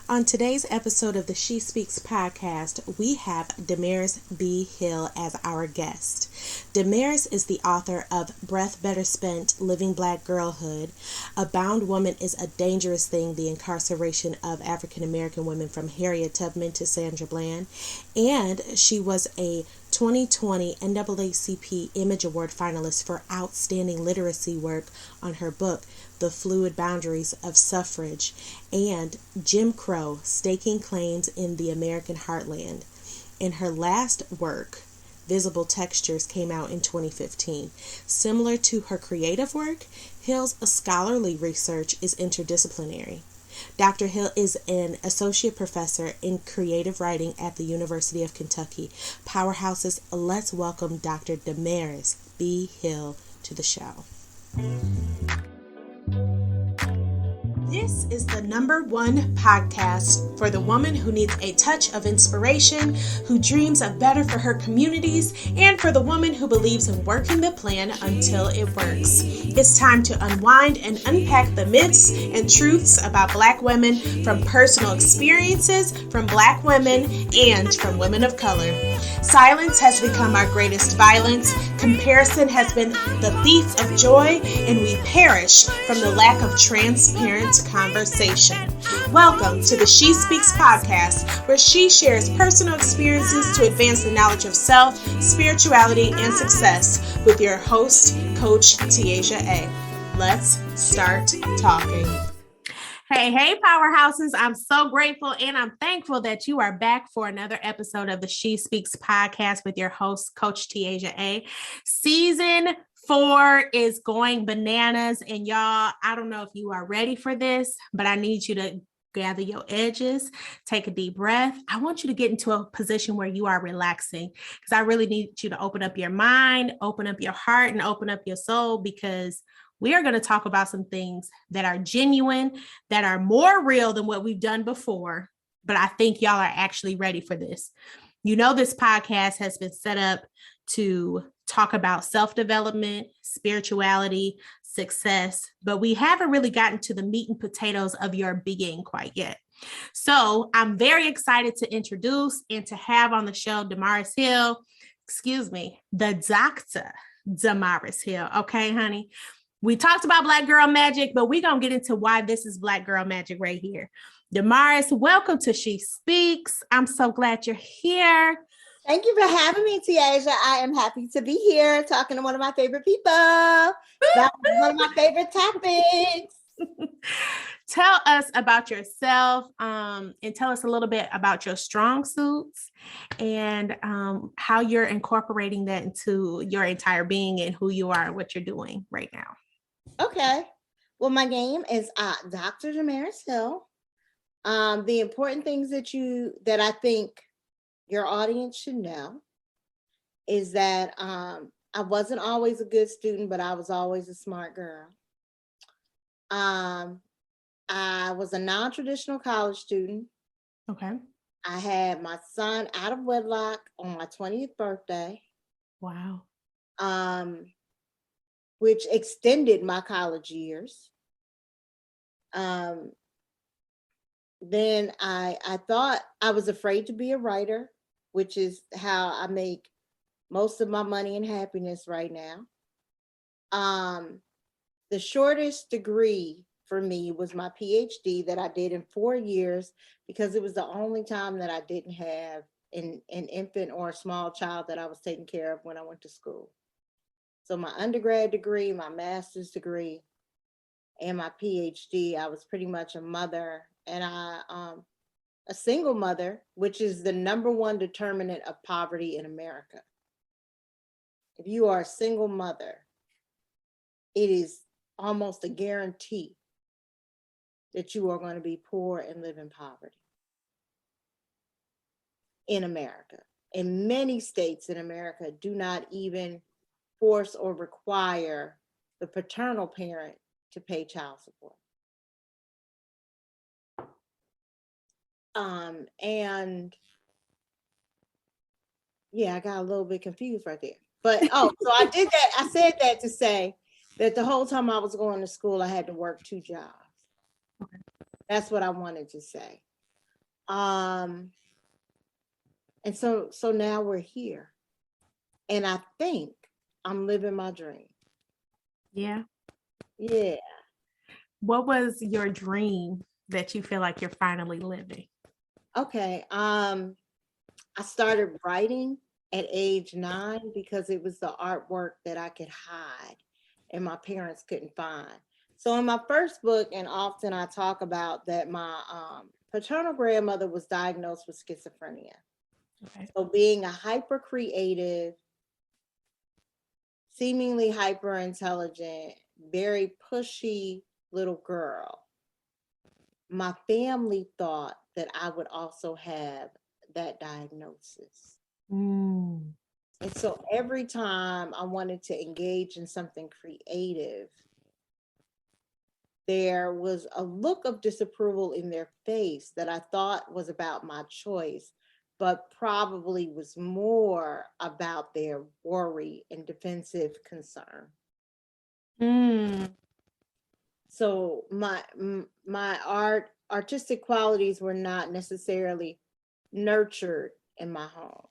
On today's episode of the She Speaks podcast, we have DaMaris B. Hill as our guest. DaMaris is the author of Breath Better Spent, Living Black Girlhood. A Bound Woman is a Dangerous Thing, the Incarceration of African American Women from Harriet Tubman to Sandra Bland. And she was a 2020 NAACP Image Award finalist for outstanding literacy work on her book, The Fluid Boundaries of Suffrage, and Jim Crow, Staking Claims in the American Heartland. In her last work, Visible Textures, came out in 2015. Similar to her creative work, Hill's scholarly research is interdisciplinary. Dr. Hill is an associate professor in creative writing at the University of Kentucky. Powerhouses, let's welcome Dr. DaMaris B. Hill to the show. This is the #1 podcast for the woman who needs a touch of inspiration, who dreams of better for her communities, and for the woman who believes in working the plan until it works. It's time to unwind and unpack the myths and truths about Black women from personal experiences from Black women and from women of color. Silence has become our greatest violence. Comparison has been the thief of joy, and we perish from the lack of transparent conversation. Welcome to the She Speaks podcast, where she shares personal experiences to advance the knowledge of self, spirituality, and success with your host, Coach Tiaja A. Let's start talking. Hey, powerhouses. I'm so grateful and I'm thankful that you are back for another episode of the She Speaks podcast with your host, Coach Tiaja A. Season 4 is going bananas, and y'all, I don't know if you are ready for this, but I need you to gather your edges, take a deep breath. I want you to get into a position where you are relaxing, because I really need you to open up your mind, open up your heart, and open up your soul, because we are going to talk about some things that are genuine, that are more real than what we've done before. But I think y'all are actually ready for this. You know, this podcast has been set up to talk about self-development, spirituality, success, but we haven't really gotten to the meat and potatoes of your being quite yet. So I'm very excited to introduce and to have on the show DaMaris Hill, the Dr. DaMaris Hill. Okay, honey. We talked about Black Girl Magic, but we're going to get into why this is Black Girl Magic right here. DaMaris, welcome to She Speaks. I'm so glad you're here. Thank you for having me, Tiaja. I am happy to be here talking to one of my favorite people about one of my favorite topics. Tell us about yourself and tell us a little bit about your strong suits and how you're incorporating that into your entire being and who you are and what you're doing right now. Okay. Well, my name is Dr. DaMaris Hill. The important things that I think your audience should know is that I wasn't always a good student, but I was always a smart girl. I was a non-traditional college student. Okay. I had my son out of wedlock on my 20th birthday. Wow. Which extended my college years. Then I thought I was afraid to be a writer, which is how I make most of my money and happiness right now. The shortest degree for me was my PhD that I did in 4 years, because it was the only time that I didn't have an infant or a small child that I was taking care of when I went to school. So my undergrad degree, my master's degree, and my PhD, I was pretty much a mother, and a single mother, which is the #1 determinant of poverty in America. If you are a single mother, it is almost a guarantee that you are going to be poor and live in poverty in America. And many states in America do not even force or require the paternal parent to pay child support. And yeah, I got a little bit confused right there. But so I did that. I said that to say that the whole time I was going to school, I had to work 2 jobs. That's what I wanted to say. And so now we're here. And I think I'm living my dream. Yeah. Yeah. What was your dream that you feel like you're finally living? Okay. I started writing at age 9 because it was the artwork that I could hide and my parents couldn't find. So in my first book, and often I talk about that my paternal grandmother was diagnosed with schizophrenia. Okay. So being a hyper creative, seemingly hyper intelligent, very pushy little girl, my family thought that I would also have that diagnosis. Mm. And so every time I wanted to engage in something creative, there was a look of disapproval in their face that I thought was about my choice, but probably was more about their worry and defensive concern. Mm. So my artistic qualities were not necessarily nurtured in my home.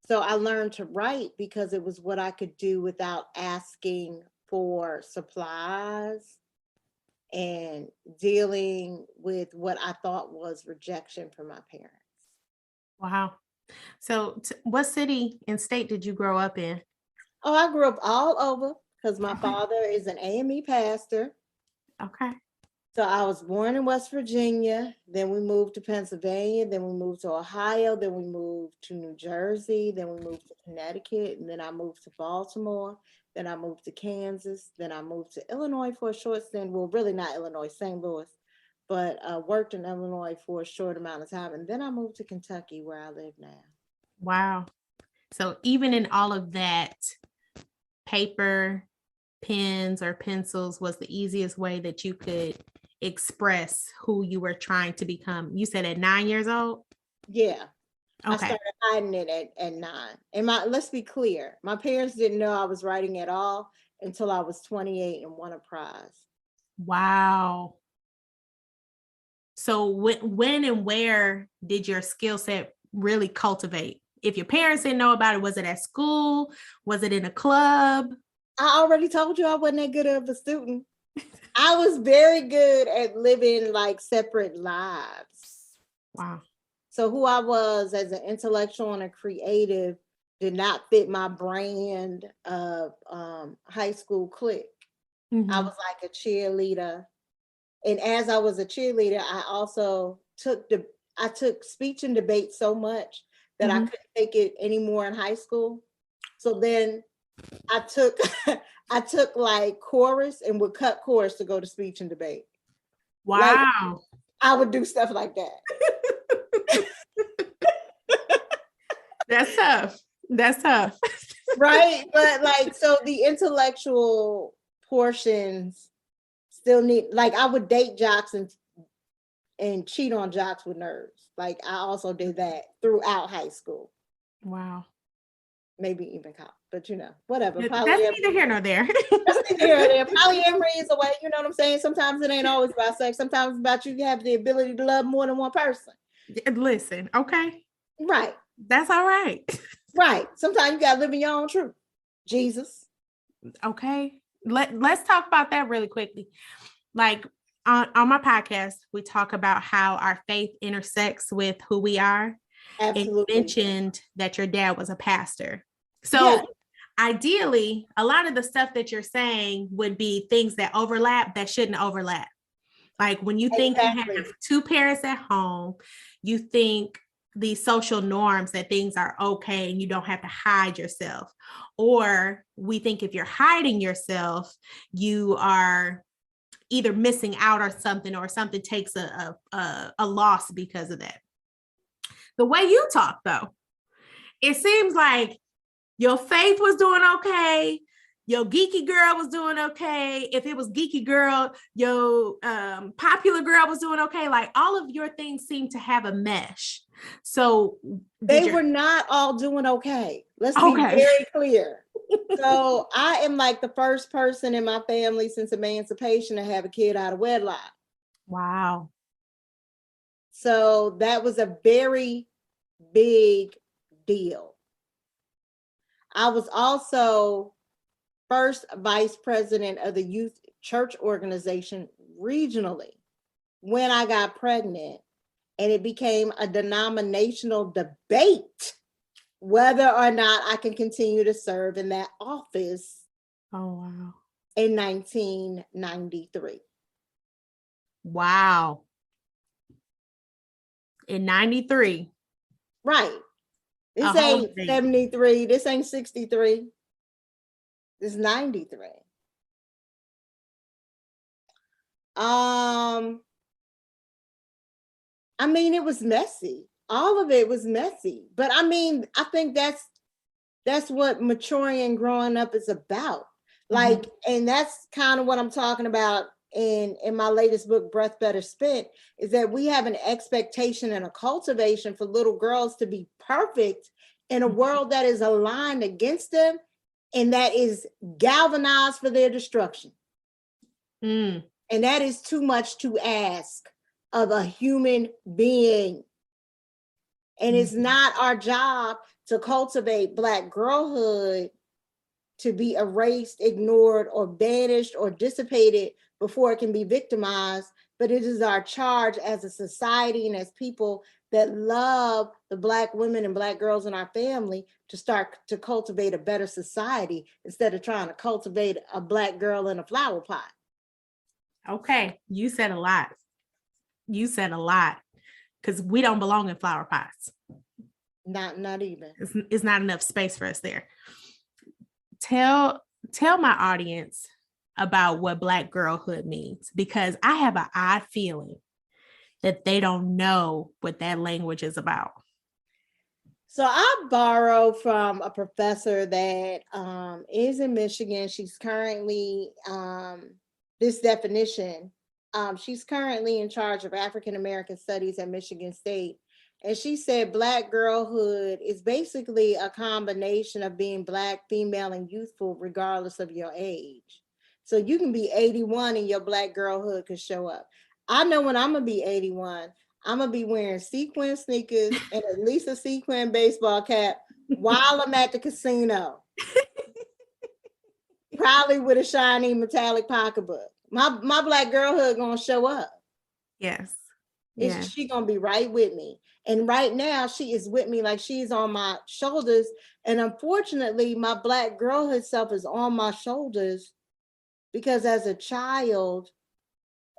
So I learned to write because it was what I could do without asking for supplies and dealing with what I thought was rejection from my parents. Wow. So what city and state did you grow up in? Oh, I grew up all over because my Okay. father is an AME pastor. Okay. So I was born in West Virginia, then we moved to Pennsylvania, then we moved to Ohio, then we moved to New Jersey, then we moved to Connecticut, and then I moved to Baltimore, then I moved to Kansas, then I moved to Illinois for a short stint. Well, really not Illinois, St. Louis, but worked in Illinois for a short amount of time. And then I moved to Kentucky where I live now. Wow. So even in all of that, paper, pens, or pencils was the easiest way that you could express who you were trying to become. You said at 9 years old? Yeah. I Okay. started hiding it at 9. And let's be clear, my parents didn't know I was writing at all until I was 28 and won a prize. Wow. So when and where did your skill set really cultivate? If your parents didn't know about it, was it at school? Was it in a club? I already told you I wasn't that good of a student. I was very good at living like separate lives. Wow. So who I was as an intellectual and a creative did not fit my brand of high school clique. I was like a cheerleader. And as I was a cheerleader, I also took speech and debate so much that I couldn't take it anymore in high school. So then I took I took like chorus and would cut chorus to go to speech and debate. Like Wow. I would do stuff like that. That's tough. That's tough. Right? But like, so the intellectual portions still need, like I would date jocks and cheat on jocks with nerds. Like I also did that throughout high school. Wow. Maybe even college, but whatever. That's neither here nor there. That's neither here nor there. Polyamory is a way, you know what I'm saying? Sometimes it ain't always about sex. Sometimes it's about you have the ability to love more than one person. Listen, okay. Right. That's all right. Right. Sometimes you gotta live in your own truth. Jesus. Okay. Let's talk about that really quickly. Like on my podcast, we talk about how our faith intersects with who we are. Absolutely. And you mentioned that your dad was a pastor. So ideally, a lot of the stuff that you're saying would be things that overlap that shouldn't overlap. Like when you think you have two parents at home, you think these social norms that things are okay and you don't have to hide yourself. Or we think if you're hiding yourself, you are either missing out or something takes a loss because of that. The way you talk, though, it seems like your faith was doing okay. Your geeky girl was doing okay. If it was geeky girl, your popular girl was doing okay. Like all of your things seem to have a mesh. So they were not all doing okay. Let's be very clear. So I am like the first person in my family since emancipation to have a kid out of wedlock. Wow. So that was a very big deal. I was also first vice president of the youth church organization regionally when I got pregnant, and it became a denominational debate whether or not I can continue to serve in that office. Oh, wow. In 1993. Wow. In 93. Right. This A whole ain't debate. 73. This ain't 63. This is 93. I mean, it was messy. All of it was messy. But I mean, I think that's what maturing and growing up is about. Like, and that's kind of what I'm talking about in my latest book, Breath Better Spent, is that we have an expectation and a cultivation for little girls to be perfect in a world that is aligned against them and that is galvanized for their destruction. And that is too much to ask of a human being. And it's not our job to cultivate Black girlhood to be erased, ignored, or banished, or dissipated before it can be victimized. But it is our charge as a society and as people that love the Black women and Black girls in our family to start to cultivate a better society instead of trying to cultivate a Black girl in a flower pot. Okay, you said a lot. You said a lot, because we don't belong in flower pots. Not even. It's not enough space for us there. Tell my audience about what Black girlhood means, because I have an odd feeling that they don't know what that language is about. So I borrow from a professor that is in Michigan. She's currently, this definition, she's currently in charge of African American Studies at Michigan State. And she said Black girlhood is basically a combination of being Black, female, and youthful, regardless of your age. So you can be 81 and your Black girlhood could show up. I know when I'm gonna be 81, I'm gonna be wearing sequin sneakers and at least a sequin baseball cap while I'm at the casino. Probably with a shiny metallic pocketbook. My Black girlhood gonna show up. Yes. She gonna be right with me. And right now she is with me, like she's on my shoulders. And unfortunately, my Black girlhood self is on my shoulders because as a child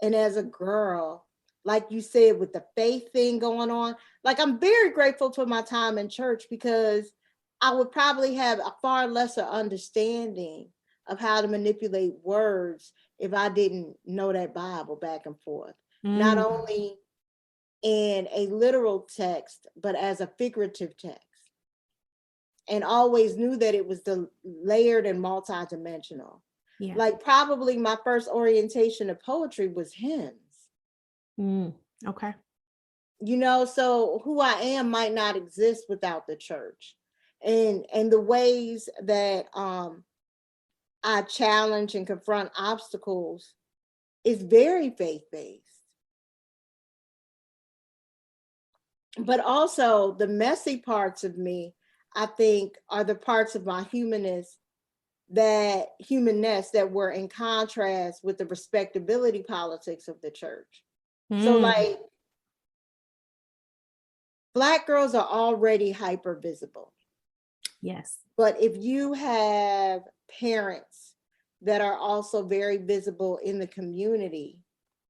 and as a girl, like you said, with the faith thing going on, like I'm very grateful for my time in church because I would probably have a far lesser understanding of how to manipulate words if I didn't know that Bible back and forth. Not only in a literal text, but as a figurative text. And always knew that it was the layered and multidimensional. Yeah. Like probably my first orientation of poetry was hymns. Okay. You know, so who I am might not exist without the church. And the ways that I challenge and confront obstacles is very faith-based. But also the messy parts of me, I think, are the parts of my humanness that were in contrast with the respectability politics of the church. So like Black girls are already hyper visible. Yes. But if you have parents that are also very visible in the community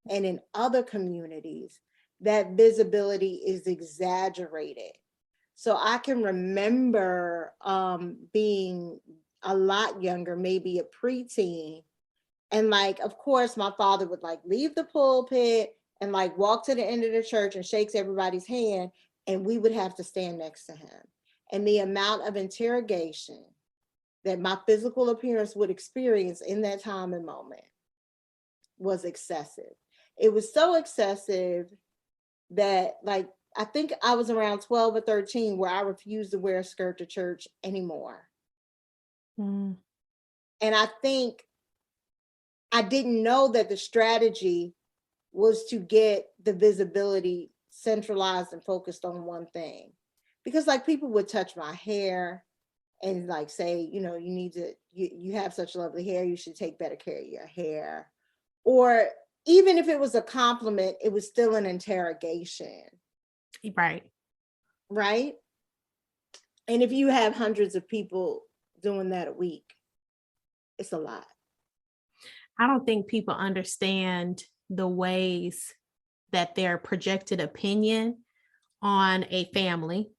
and in other communities, that visibility is exaggerated. So I can remember being a lot younger, maybe a preteen. And like, of course, my father would like leave the pulpit and like walk to the end of the church and shakes everybody's hand. And we would have to stand next to him. And the amount of interrogation that my physical appearance would experience in that time and moment was excessive. It was so excessive that like, I think I was around 12 or 13 where I refused to wear a skirt to church anymore. And I think I didn't know that the strategy was to get the visibility centralized and focused on one thing. Because like people would touch my hair and like say, you know, you have such lovely hair, you should take better care of your hair. Or even if it was a compliment, it was still an interrogation. Right. Right. And if you have hundreds of people doing that a week, it's a lot. I don't think people understand the ways that their projected opinion on a family,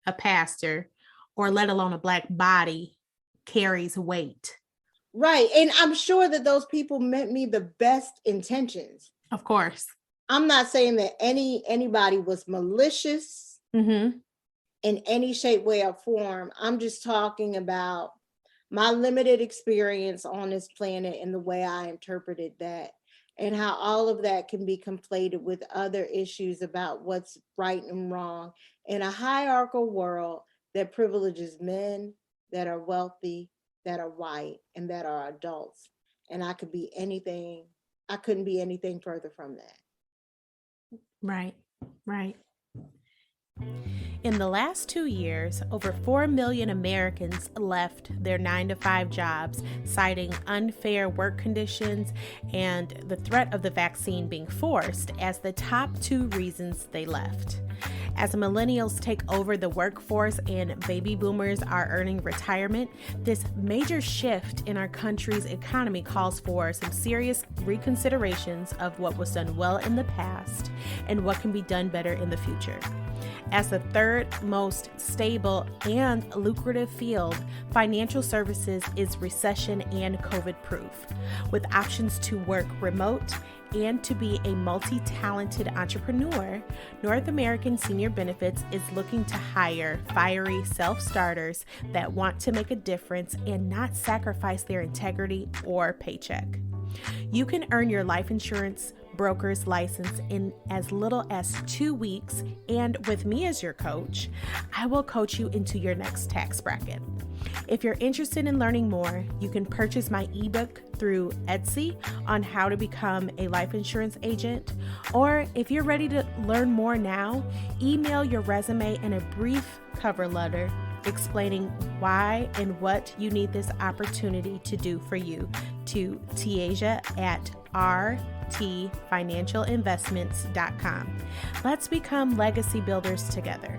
a pastor, or let alone a Black body carries weight. Right. And I'm sure that those people meant me the best intentions. Of course. I'm not saying that anybody was malicious in any shape, way, or form. I'm just talking about my limited experience on this planet and the way I interpreted that, and how all of that can be conflated with other issues about what's right and wrong in a hierarchical world that privileges men that are wealthy, that are white, and that are adults. And I couldn't be anything further from that. Right. In the last 2 years, over 4 million Americans left their 9-to-5 jobs, citing unfair work conditions and the threat of the vaccine being forced as the top 2 reasons they left. As millennials take over the workforce and baby boomers are earning retirement, this major shift in our country's economy calls for some serious reconsiderations of what was done well in the past and what can be done better in the future. As the third most stable and lucrative field, financial services is recession and COVID proof, with options to work remote and to be a multi-talented entrepreneur. North American Senior Benefits is looking to hire fiery self-starters that want to make a difference and not sacrifice their integrity or paycheck. You can earn your life insurance broker's license in as little as 2 weeks, and with me as your coach, I will coach you into your next tax bracket. If you're interested in learning more, you can purchase my ebook through Etsy on how to become a life insurance agent. Or if you're ready to learn more now, email your resume and a brief cover letter explaining why and what you need this opportunity to do for you to tiasia@rtfinancialinvestments.com. Let's become legacy builders together.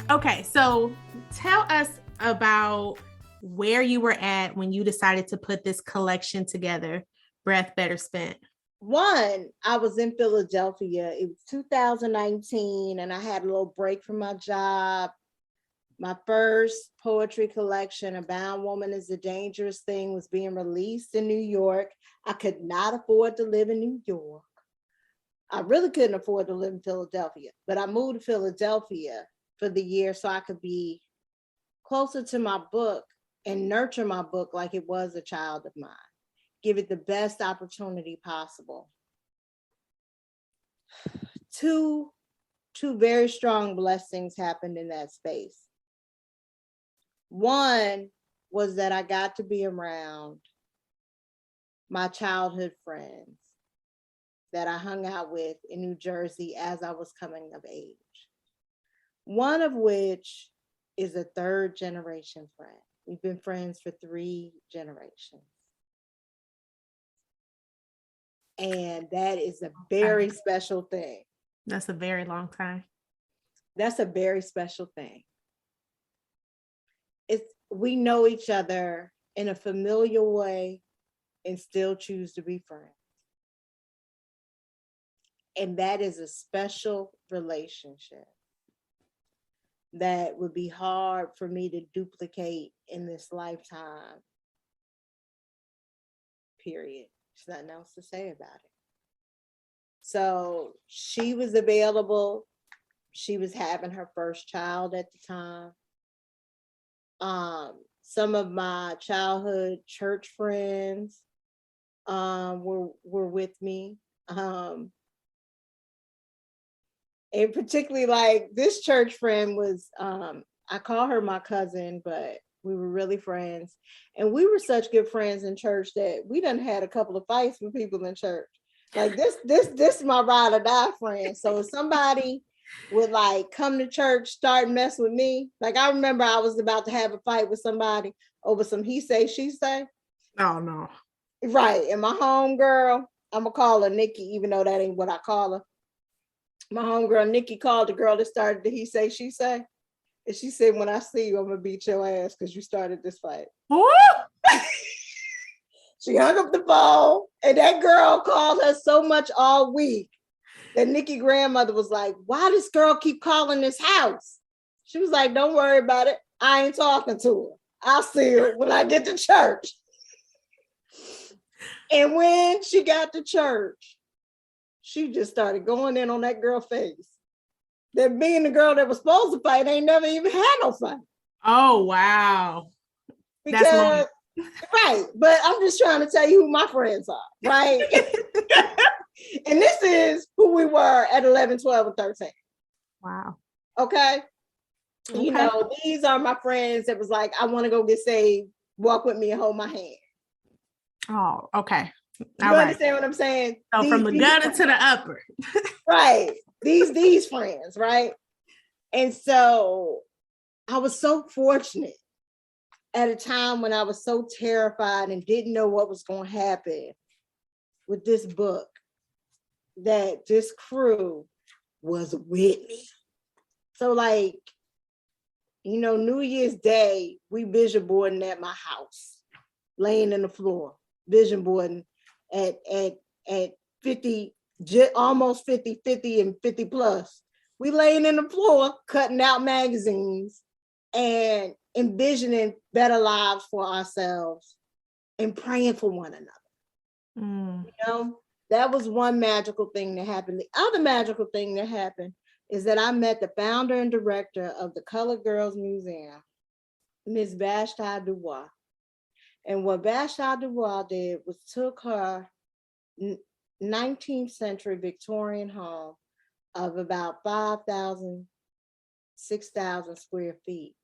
Okay, so tell us about where you were at when you decided to put this collection together, Breath Better Spent. One, I was in Philadelphia. It was 2019, and I had a little break from my job. My first poetry collection, A Bound Woman is a Dangerous Thing, was being released in New York. I could not afford to live in New York. I really couldn't afford to live in Philadelphia, but I moved to Philadelphia for the year so I could be closer to my book and nurture my book like it was a child of mine. Give it the best opportunity possible. Two very strong blessings happened in that space. One was that I got to be around my childhood friends that I hung out with in New Jersey as I was coming of age. One of which is a third generation friend. We've been friends for 3 generations. And that is a very special thing. That's a very long time. That's a very special thing. We know each other in a familiar way and still choose to be friends. And that is a special relationship that would be hard for me to duplicate in this lifetime, period. There's nothing else to say about it. So she was available. She was having her first child at the time. Some of my childhood church friends were with me. And particularly like this church friend was, I call her my cousin, but we were really friends. And we were such good friends in church that we done had a couple of fights with people in church. Like this my ride or die friend. So if somebody would like come to church, start mess with me. Like I remember I was about to have a fight with somebody over some he say, she say. Oh no. Right. And my home girl, I'm gonna call her Nikki, even though that ain't what I call her. My homegirl Nikki called the girl that started the he say, she say. And she said, when I see you, I'm gonna beat your ass because you started this fight. She hung up the phone, and that girl called her so much all week that Nikki grandmother was like, why this girl keep calling this house? She was like, don't worry about it. I ain't talking to her. I'll see her when I get to church. And when she got to church, she just started going in on that girl's face. That being the girl that was supposed to fight ain't never even had no fight. Oh, wow. Because, that's long. Right. But I'm just trying to tell you who my friends are, right? And this is who we were at 11, 12, and 13. Wow. Okay. You know, these are my friends that was like, I want to go get saved. Walk with me and hold my hand. Oh, okay. You understand what I'm saying? So from the gutter to the upper. Right. These friends, right? And so I was so fortunate at a time when I was so terrified and didn't know what was going to happen with this book, that this crew was with me. So like, you know, New Year's Day, we vision boarding at my house, laying in the floor, vision boarding at 50, almost 50, 50 and 50 plus. We laying in the floor, cutting out magazines and envisioning better lives for ourselves and praying for one another. You know, that was one magical thing that happened. The other magical thing that happened is that I met the founder and director of the Colored Girls Museum, Ms. Vashti Dubois. And what Vashti Dubois did was took her 19th century Victorian home of about 5,000, 6,000 square feet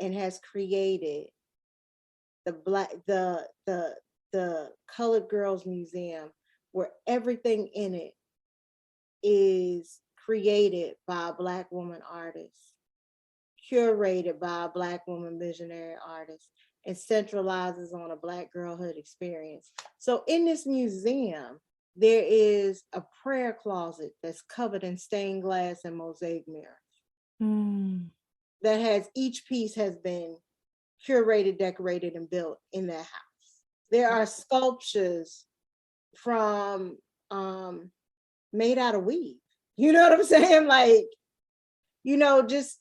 and has created the Colored Girls Museum, where everything in it is created by a Black woman artist, curated by a Black woman visionary artist, and centralizes on a Black girlhood experience. So in this museum, there is a prayer closet that's covered in stained glass and mosaic mirrors. That has, each piece has been curated, decorated, and built in that house. There are sculptures from made out of weave. You know what I'm saying? Like, you know, just,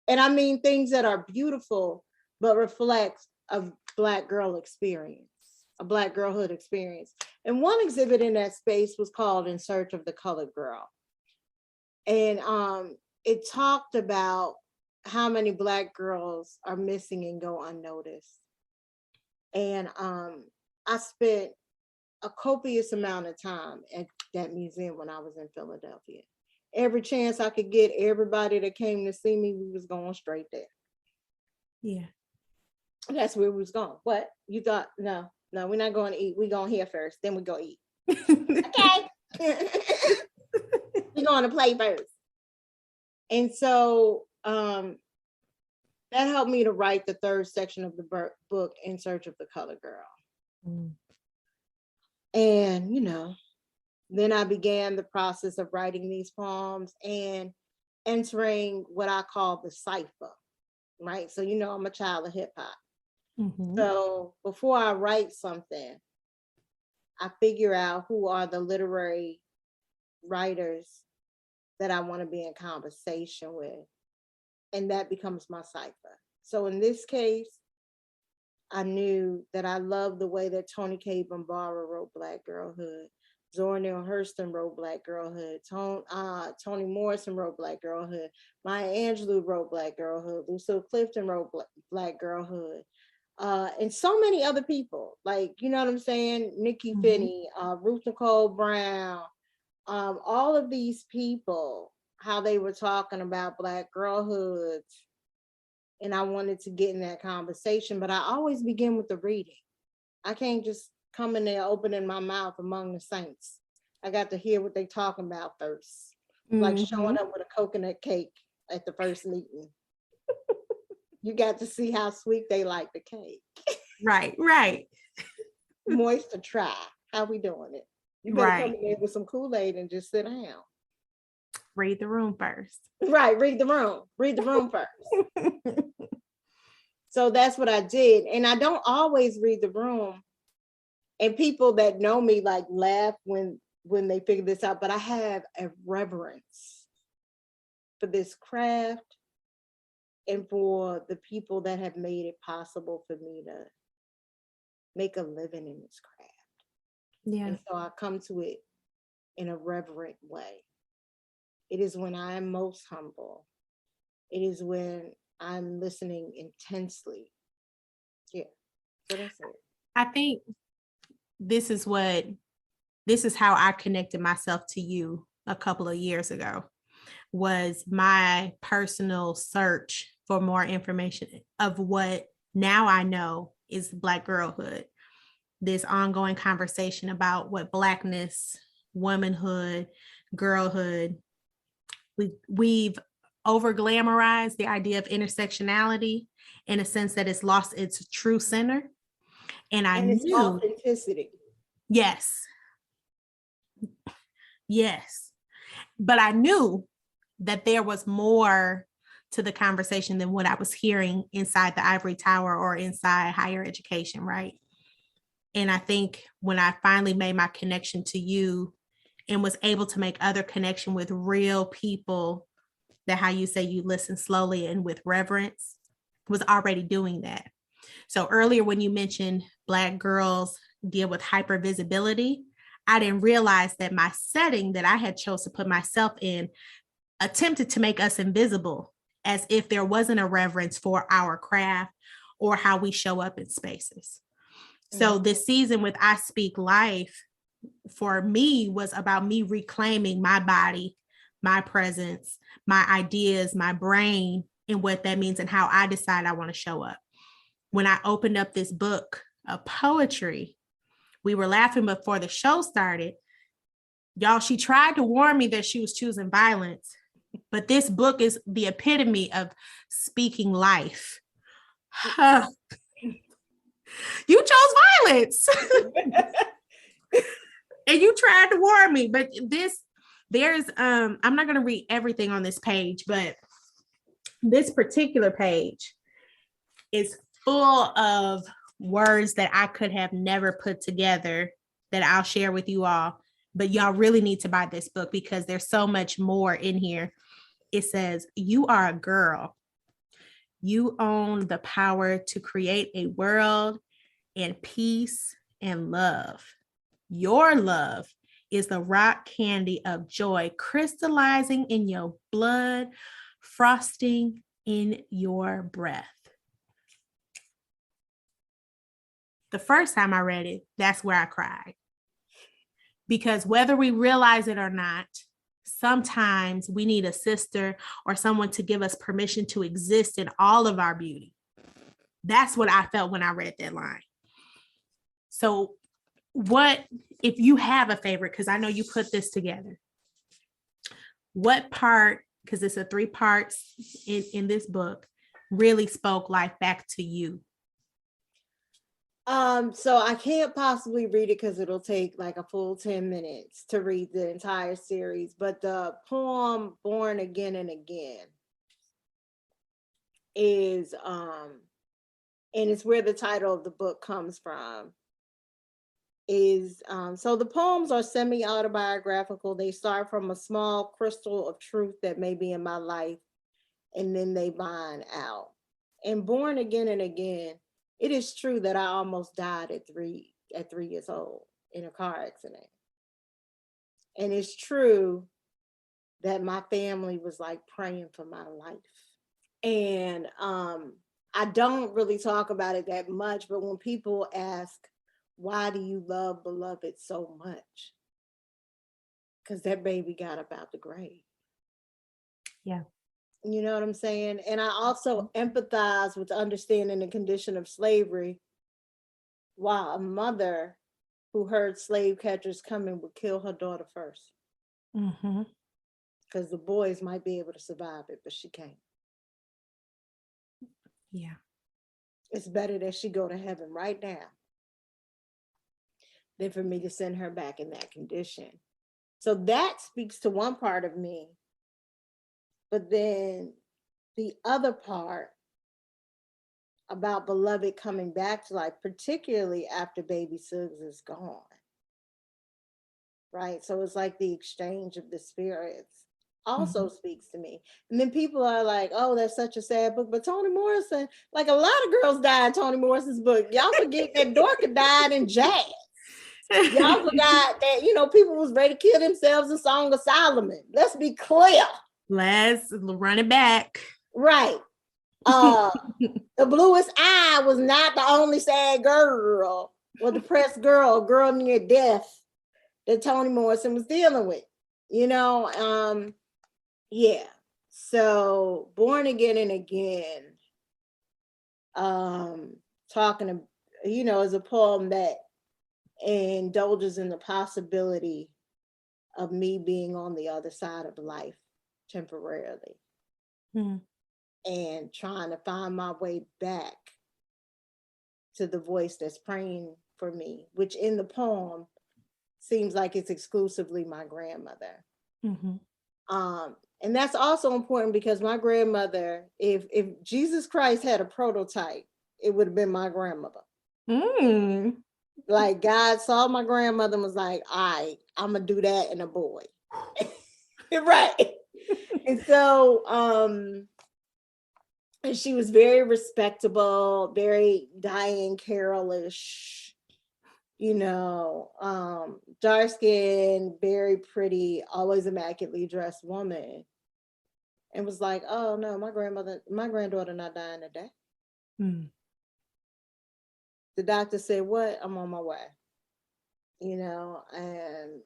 and I mean things that are beautiful, but reflect a Black girl experience, a Black girlhood experience. And one exhibit in that space was called In Search of the Colored Girl. And it talked about how many Black girls are missing and go unnoticed. And I spent a copious amount of time at that museum when I was in Philadelphia. Every chance I could get, everybody that came to see me, we was going straight there. Yeah. That's where we was going. What? You thought, no, we're not going to eat. We're going here first, then we go eat. Okay. We're going to play first. And so that helped me to write the third section of the book, In Search of the Colored Girl. And, you know, then I began the process of writing these poems and entering what I call the cipher, right? So, you know, I'm a child of hip hop. So before I write something, I figure out who are the literary writers that I want to be in conversation with. And that becomes my cipher. So in this case, I knew that I loved the way that Toni Cade Bambara wrote Black girlhood. Zora Neale Hurston wrote Black girlhood. Toni Morrison wrote Black girlhood. Maya Angelou wrote Black girlhood. Lucille Clifton wrote Black girlhood. And so many other people, like, you know what I'm saying? Nikki Finney, Ruth Nicole Brown, all of these people, how they were talking about Black girlhoods. And I wanted to get in that conversation, but I always begin with the reading. I can't just coming there, opening my mouth among the saints. I got to hear what they talking about first. Like showing up with a coconut cake at the first meeting. You got to see how sweet they like the cake. Right, right. Moist to try. How we doing it? You better come in there with some Kool-Aid and just sit down. Read the room first. Right, read the room. Read the room first. So that's what I did. And I don't always read the room. And people that know me like laugh when they figure this out, but I have a reverence for this craft and for the people that have made it possible for me to make a living in this craft. Yeah. And so I come to it in a reverent way. It is when I am most humble. It is when I'm listening intensely. Yeah. So that's it. I think this is how I connected myself to you a couple of years ago, was my personal search for more information of what now I know is Black girlhood. This ongoing conversation about what Blackness, womanhood, girlhood, we've over glamorized the idea of intersectionality in a sense that it's lost its true center. And it's authenticity. Yes. Yes. But I knew that there was more to the conversation than what I was hearing inside the ivory tower or inside higher education, right? And I think when I finally made my connection to you and was able to make other connection with real people, that how you say you listen slowly and with reverence, was already doing that. So earlier when you mentioned Black girls deal with hypervisibility, I didn't realize that my setting that I had chose to put myself in attempted to make us invisible, as if there wasn't a reverence for our craft or how we show up in spaces. So this season with I Speak Life, for me, was about me reclaiming my body, my presence, my ideas, my brain, and what that means and how I decide I want to show up. When I opened up this book of poetry, we were laughing before the show started. Y'all, she tried to warn me that she was choosing violence, but this book is the epitome of speaking life. You chose violence. And you tried to warn me, but there's I'm not going to read everything on this page, but this particular page is full of words that I could have never put together that I'll share with you all. But y'all really need to buy this book because there's so much more in here. It says, you are a girl. You own the power to create a world in peace and love. Your love is the rock candy of joy crystallizing in your blood, frosting in your breath. The first time I read it, that's where I cried. Because whether we realize it or not, sometimes we need a sister or someone to give us permission to exist in all of our beauty. That's what I felt when I read that line. So what, if you have a favorite, because I know you put this together, what part, because it's a 3 parts in this book, really spoke life back to you? So I can't possibly read it because it'll take like a full 10 minutes to read the entire series. But the poem Born Again and Again is, and it's where the title of the book comes from, is, so the poems are semi-autobiographical. They start from a small crystal of truth that may be in my life, and then they mine out. And Born Again and Again, it is true that I almost died at 3 years old in a car accident. And it's true that my family was like praying for my life. And I don't really talk about it that much, but when people ask, why do you love Beloved so much? Because that baby got up out the grave. Yeah. You know what I'm saying? And I also empathize with understanding the condition of slavery, while a mother who heard slave catchers coming would kill her daughter first. Mm-hmm. Because the boys might be able to survive it, but she can't. Yeah. It's better that she go to heaven right now than for me to send her back in that condition. So that speaks to one part of me. But then the other part about beloved coming back to life, particularly after baby Suggs is gone. Right? So it's like the exchange of the spirits also speaks to me. And then people are like, oh, that's such a sad book. But Toni Morrison, like a lot of girls died in Toni Morrison's book. Y'all forget that Dorca died in jazz. Y'all forgot that, people was ready to kill themselves in Song of Solomon. Let's be clear. Let's run it back. Right. The Bluest Eye was not the only sad girl or depressed girl near death that Toni Morrison was dealing with. Yeah. So Born Again and Again, talking, is a poem that indulges in the possibility of me being on the other side of life temporarily and trying to find my way back to the voice that's praying for me, which in the poem seems like it's exclusively my grandmother. And that's also important because my grandmother, if Jesus Christ had a prototype, it would have been my grandmother. Like God saw my grandmother and was like, all right, I'm gonna do that in a boy. Right. And so and she was very respectable, very Diane Carroll-ish, dark skinned, very pretty, always immaculately dressed woman. And was like, oh no, my granddaughter not dying today. The doctor said, what? I'm on my way. And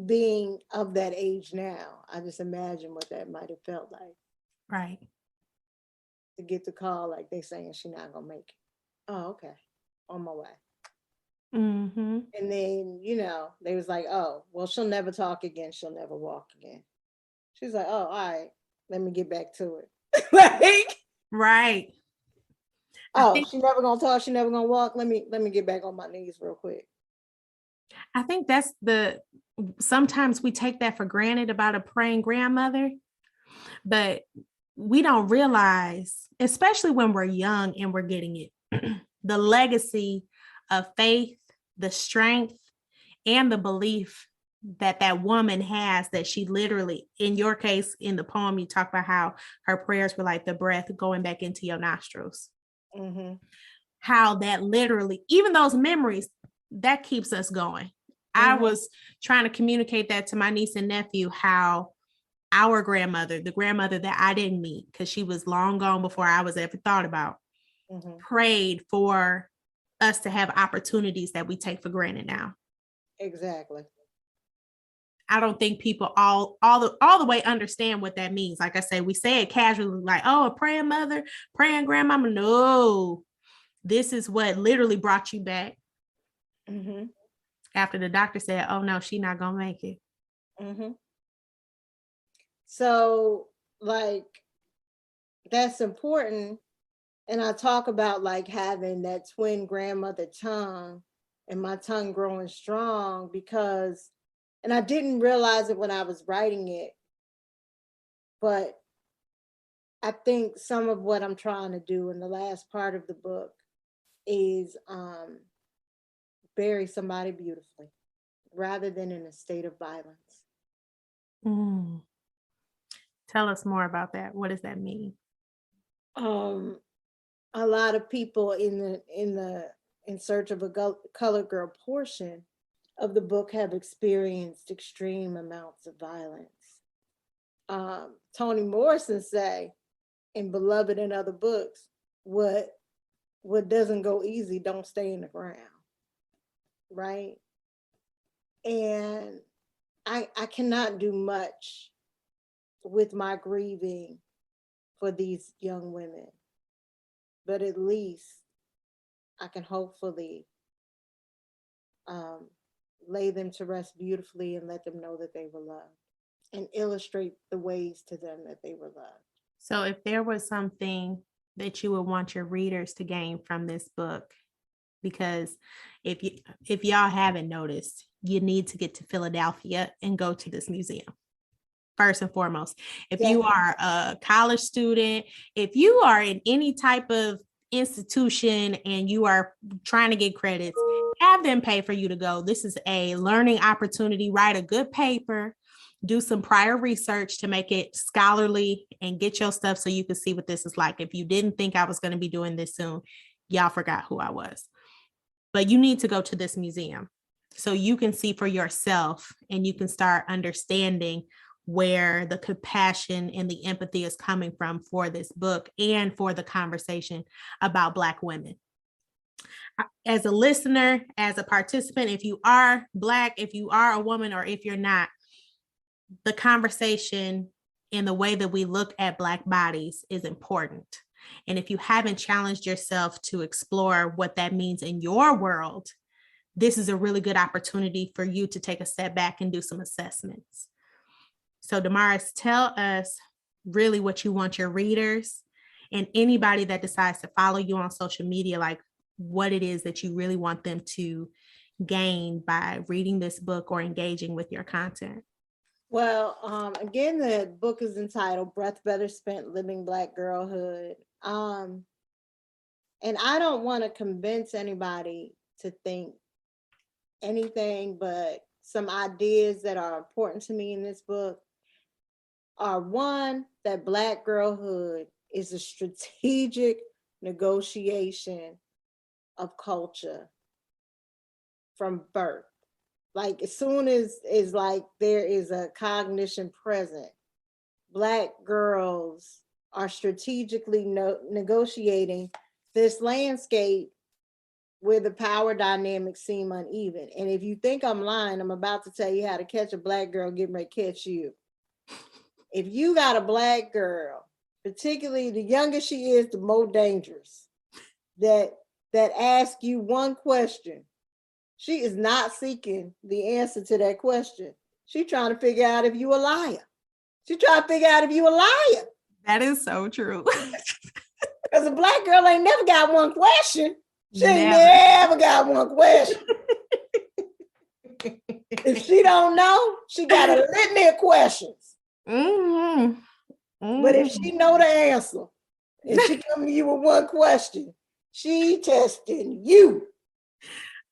being of that age now, I just imagine what that might have felt like. Right. To get the call like they saying she's not gonna make it. Oh, okay. On my way. And then, they was like, oh, well, she'll never talk again. She'll never walk again. She's like, oh, all right, let me get back to it. Like, right. Oh, she never gonna talk. She never gonna walk. Let me get back on my knees real quick. I think that's sometimes we take that for granted about a praying grandmother, but we don't realize, especially when we're young and we're getting it, the legacy of faith, the strength, and the belief that woman has, that she literally, in your case, in the poem, you talk about how her prayers were like the breath going back into your nostrils. How that literally, even those memories, that keeps us going. I was trying to communicate that to my niece and nephew, how our grandmother, the grandmother that I didn't meet because she was long gone before I was ever thought about, prayed for us to have opportunities that we take for granted now. Exactly. I don't think people all the way understand what that means. Like I say, we say it casually, like, oh, a praying mother, praying grandmama. No, this is what literally brought you back. After the doctor said, oh no, she's not gonna make it. So like, that's important. And I talk about like having that twin grandmother tongue and my tongue growing strong because, and I didn't realize it when I was writing it, but I think some of what I'm trying to do in the last part of the book is bury somebody beautifully rather than in a state of violence. Tell us more about that. What does that mean? A lot of people in search of a colored girl portion of the book have experienced extreme amounts of violence. Toni Morrison say in Beloved and Other Books, what doesn't go easy don't stay in the ground, right? And I cannot do much with my grieving for these young women, but at least I can hopefully lay them to rest beautifully and let them know that they were loved and illustrate the ways to them that they were loved. So if there was something that you would want your readers to gain from this book, because if y'all haven't noticed, you need to get to Philadelphia and go to this museum. First and foremost, if you are a college student, if you are in any type of institution and you are trying to get credits, have them pay for you to go. This is a learning opportunity. Write a good paper, do some prior research to make it scholarly, and get your stuff so you can see what this is like. If you didn't think I was going to be doing this soon, y'all forgot who I was. But you need to go to this museum so you can see for yourself and you can start understanding where the compassion and the empathy is coming from for this book and for the conversation about Black women. As a listener, as a participant, if you are Black, if you are a woman, or if you're not, the conversation and the way that we look at Black bodies is important. And if you haven't challenged yourself to explore what that means in your world, this is a really good opportunity for you to take a step back and do some assessments. So DaMaris, tell us really what you want your readers and anybody that decides to follow you on social media, like what it is that you really want them to gain by reading this book or engaging with your content. Well, again, the book is entitled Breath Better Spent Living Black Girlhood. And I don't want to convince anybody to think anything, but some ideas that are important to me in this book are, one, that Black girlhood is a strategic negotiation of culture from birth. Like as soon as like there is a cognition present, Black girls are strategically negotiating this landscape where the power dynamics seem uneven. And if you think I'm lying, I'm about to tell you how to catch a Black girl getting ready to catch you. If you got a Black girl, particularly the younger she is, the more dangerous, that asks you one question, she is not seeking the answer to that question. She's trying to figure out if you a liar. She's trying to figure out if you a liar. That is so true. Because a Black girl ain't never got one question. She ain't never got one question. If she don't know, she got a litany of questions. Mm-hmm. Mm-hmm. But if she know the answer, and she come to you with one question, she testing you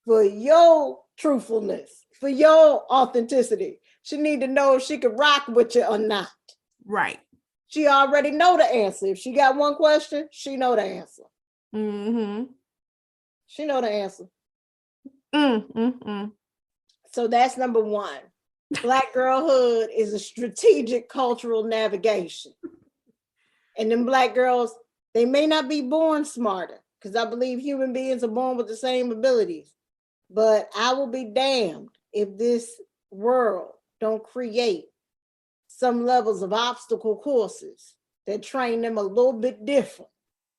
for your truthfulness, for your authenticity. She need to know if she can rock with you or not. Right. She already know the answer. If she got one question, she know the answer. Mm-hmm. She know the answer. Mm-hmm. So that's number one. Black girlhood is a strategic cultural navigation. And then Black girls, they may not be born smarter, because I believe human beings are born with the same abilities. But I will be damned if this world don't create some levels of obstacle courses that train them a little bit different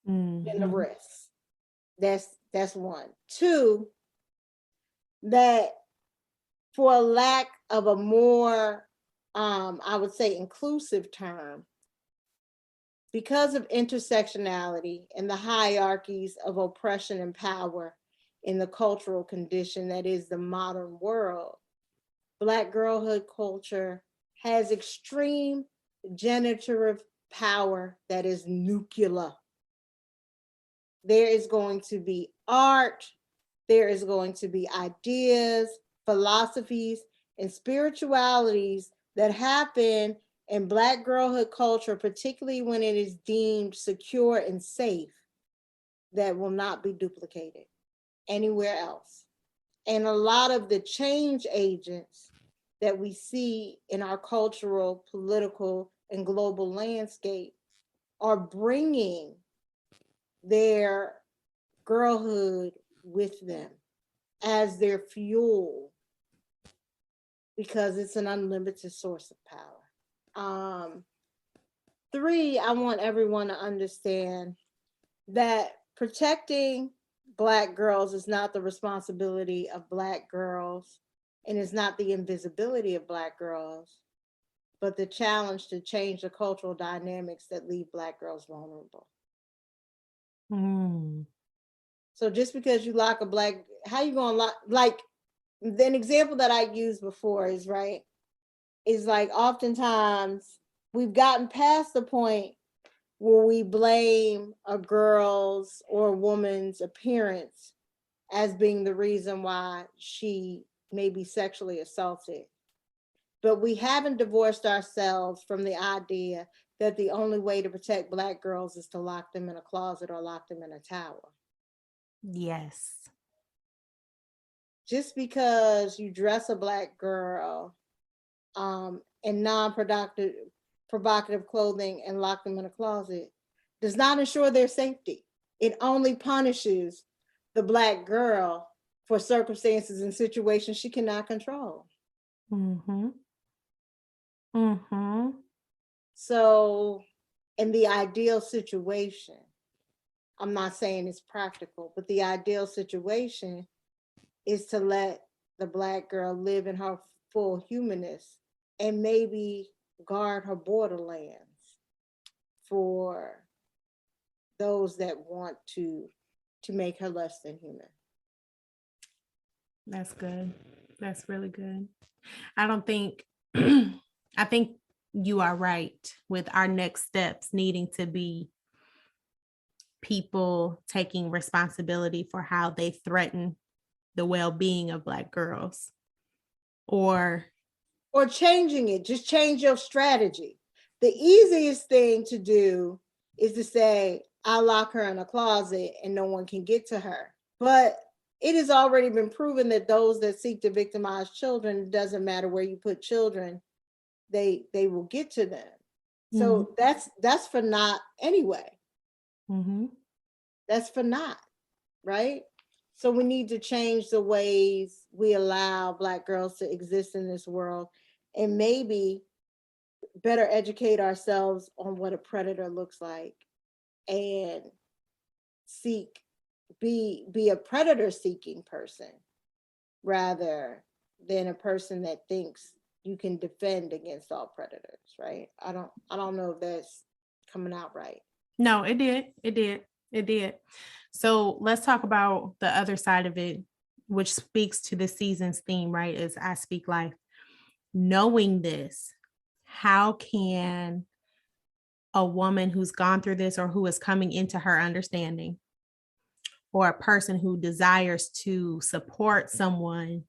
than the rest. That's one. Two, that for a lack of a more, I would say, inclusive term, because of intersectionality and the hierarchies of oppression and power in the cultural condition that is the modern world, Black girlhood culture has extreme generative power that is nuclear. There is going to be art, there is going to be ideas, philosophies, and spiritualities that happen in Black girlhood culture, particularly when it is deemed secure and safe, that will not be duplicated anywhere else. And a lot of the change agents that we see in our cultural, political, and global landscape are bringing their girlhood with them as their fuel, because it's an unlimited source of power. Three, I want everyone to understand that protecting Black girls is not the responsibility of Black girls, and it's not the invisibility of Black girls, but the challenge to change the cultural dynamics that leave Black girls vulnerable. Mm. So just because you lock a Black, how you gonna lock, like, the example that I used before is right, is like oftentimes we've gotten past the point where we blame a girl's or a woman's appearance as being the reason why she may be sexually assaulted. But we haven't divorced ourselves from the idea that the only way to protect Black girls is to lock them in a closet or lock them in a tower. Yes. Just because you dress a Black girl in non-productive provocative clothing and lock them in a closet does not ensure their safety. It only punishes the Black girl for circumstances and situations she cannot control. Mm-hmm. Mm-hmm. So in the ideal situation, I'm not saying it's practical, but the ideal situation is to let the Black girl live in her full humanness and maybe guard her borderlands for those that want to make her less than human. That's good. That's really good. I don't think, I think you are right with our next steps needing to be people taking responsibility for how they threaten the well-being of Black girls, or changing it. Just change your strategy. The easiest thing to do is to say, I lock her in a closet and no one can get to her. But it has already been proven that those that seek to victimize children, it doesn't matter where you put children, they will get to them. So that's for naught anyway. Mm-hmm. That's for naught, right? So we need to change the ways we allow Black girls to exist in this world, and maybe better educate ourselves on what a predator looks like, and be a predator seeking person rather than a person that thinks you can defend against all predators, right? I don't know if that's coming out right. No, it did. It did. It did. So let's talk about the other side of it, which speaks to the season's theme, right? Is I speak life. Knowing this, how can a woman who's gone through this or who is coming into her understanding, or a person who desires to support someone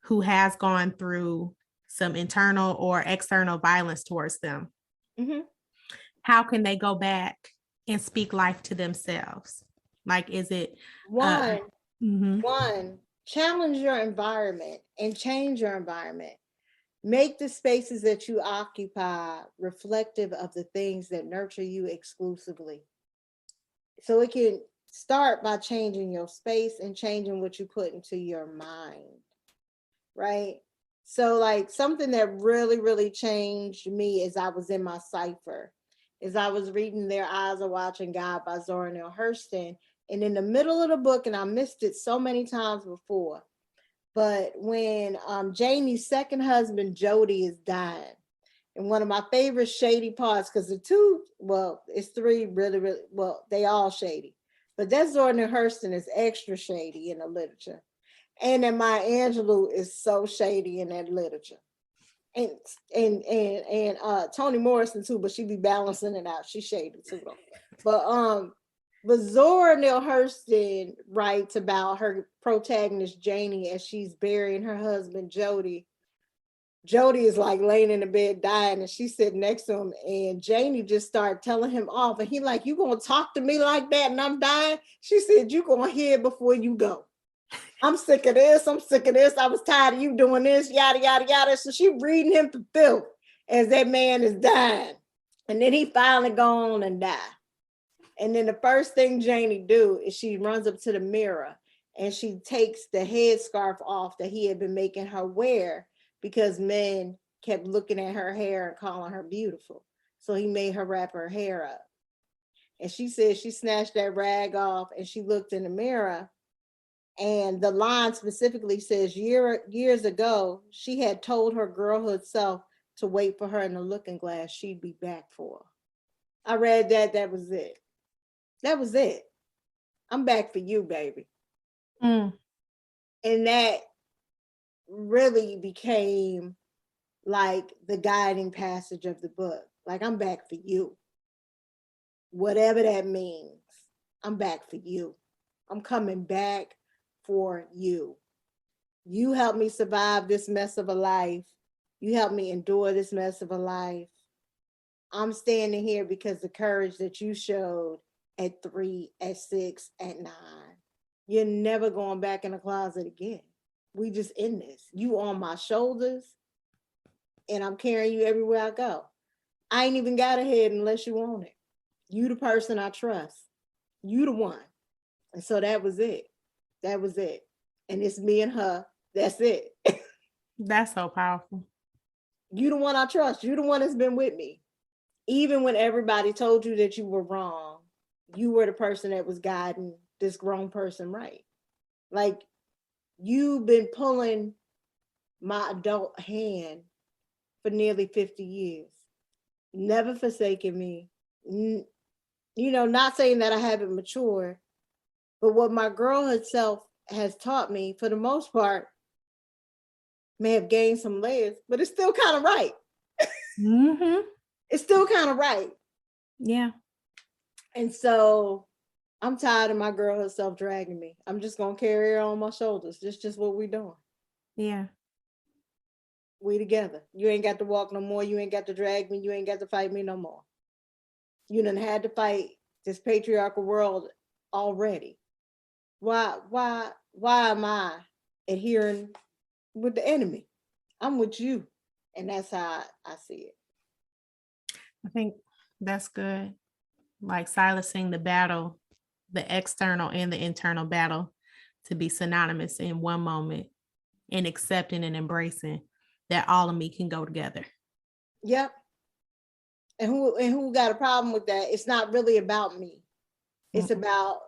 who has gone through some internal or external violence towards them, how can they go back and speak life to themselves? Like, is it one, challenge your environment and change your environment. Make the spaces that you occupy reflective of the things that nurture you exclusively. So it can start by changing your space and changing what you put into your mind, right? So like something that really, really changed me as I was in my cipher is I was reading Their Eyes Are Watching God by Zora Neale Hurston. And in the middle of the book, and I missed it so many times before, but when Janie's second husband, Jody, is dying, and one of my favorite shady parts, because it's three really, really, they all shady, but that Zora Neale Hurston is extra shady in the literature. And then Maya Angelou is so shady in that literature. And Toni Morrison too, but she be balancing it out. She's shady too though. But Zora Neale Hurston writes about her protagonist Janie as she's burying her husband Jody. Jody is like laying in the bed dying, and she's sitting next to him, and Janie just started telling him off, and he like, you gonna talk to me like that and I'm dying? She said, you gonna hear before you go. I'm sick of this. I'm sick of this. I was tired of you doing this, yada, yada, yada. So she reading him to filth as that man is dying. And then he finally go on and die. And then the first thing Janie do is she runs up to the mirror and she takes the headscarf off that he had been making her wear because men kept looking at her hair and calling her beautiful. So he made her wrap her hair up. And she said she snatched that rag off and she looked in the mirror. And the line specifically says years ago, she had told her girlhood self to wait for her in the looking glass. She'd be back for her. I read that. That was it. That was it. I'm back for you, baby. Mm. And that really became like the guiding passage of the book. Like, I'm back for you. Whatever that means, I'm back for you. I'm coming back for you. You helped me survive this mess of a life. You helped me endure this mess of a life. I'm standing here because the courage that you showed at 3, at 6, at 9. You're never going back in the closet again. We just in this. You on my shoulders, and I'm carrying you everywhere I go. I ain't even got a head unless you want it. You the person I trust. You the one. And so that was it. That was it. And it's me and her. That's it. That's so powerful. You the one I trust. You the one that's been with me. Even when everybody told you that you were wrong, you were the person that was guiding this grown person right. Like, you've been pulling my adult hand for nearly 50 years. Never forsaken me. You know, not saying that I haven't matured, but what my girlhood self has taught me, for the most part, may have gained some layers, but it's still kind of right. Mm-hmm. It's still kind of right. Yeah. And so I'm tired of my girlhood self dragging me. I'm just going to carry her on my shoulders. This just what we doing. Yeah. We together. You ain't got to walk no more. You ain't got to drag me. You ain't got to fight me no more. You done had to fight this patriarchal world already. Why am I adhering with the enemy? I'm with you. And that's how I see it. I think that's good. Like silencing the battle, the external and the internal battle, to be synonymous in one moment, and accepting and embracing that all of me can go together. Yep. And who got a problem with that? It's not really about me. It's about